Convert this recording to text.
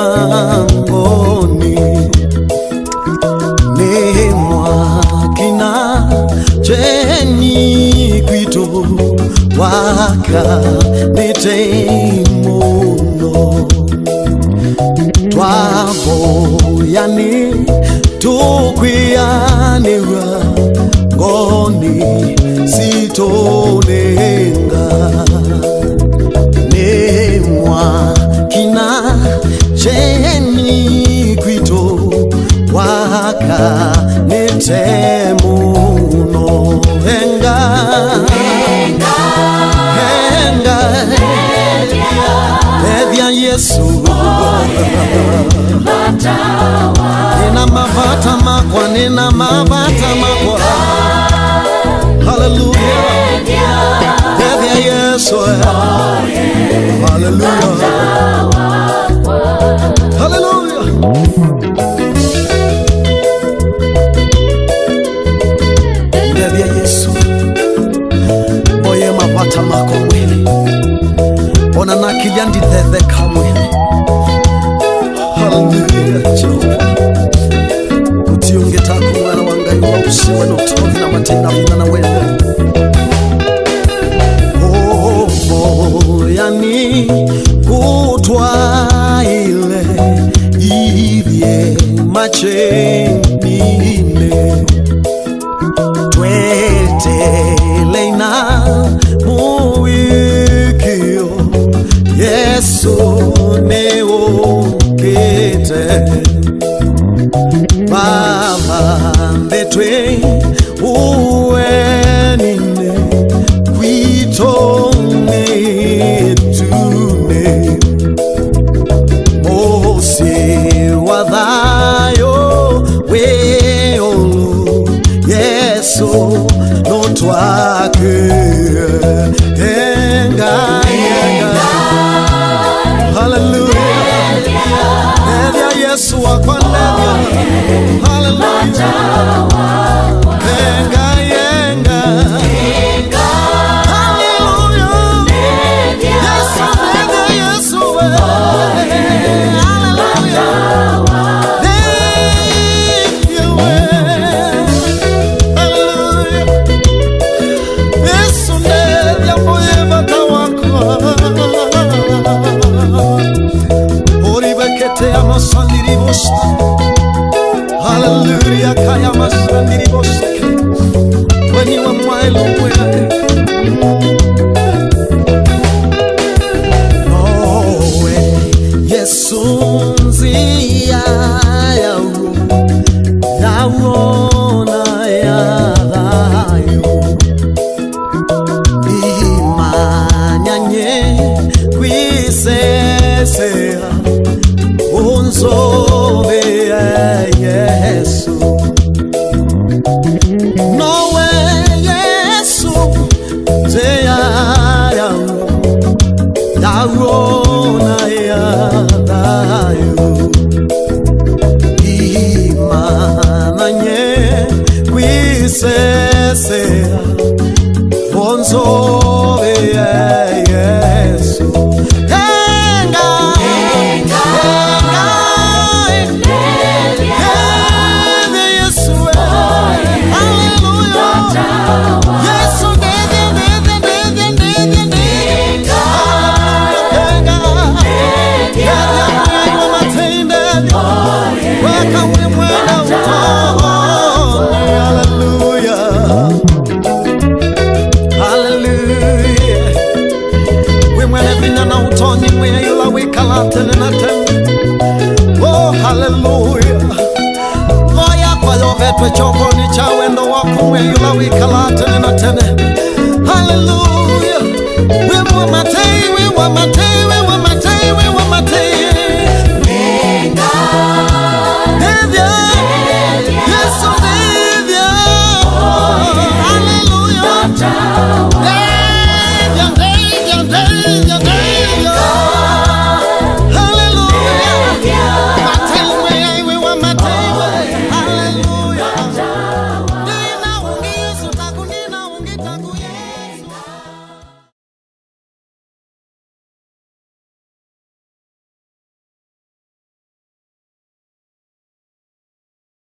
mangoni ni mwakina jeni kwito waka nitemuno twaboyani tukwianira ngoni sitonenga ni mwakina jeni kwito waka nitemuno henga Edia Yesu nina mavata makwa, nina mavata makwa. Hallelujah. Edia Yesu. Hallelujah. Hallelujah. Edia Yesu oye mavata makwa mwili ona na kiliandi dhedhe kamwe. Hallelujah. Jehova utiungetako mwana wangai wa usiwe na utovi na matenda vina na wewe yani kutwa ile ivye machenine twete leina muwikio Yesu neokete Baba mbetwe uwenine kwitone tune Mose wadhayo weolu Yesu notwake enga Hallelujah. Elia Yesu akwanelia. Hallelujah. Enga yenga. Hallelujah. Yesu Elia Yesu. Hallelujah. Thank you. Hallelujah. Yesu Elia moye batawako. Hallelujah, kaya masandiri boseke. When you are my Lord, oh, Yesu nzia yaona yayo imanyanye kwisesea unzobe Yesu nowe Yesu zeya yaona yadayo imananye kwisesea unzobe Yesu oh hallelujah Oya kwa yovetwe choko ni chawendo wako mwe yula wikala tene na tene hallelujah we wa matei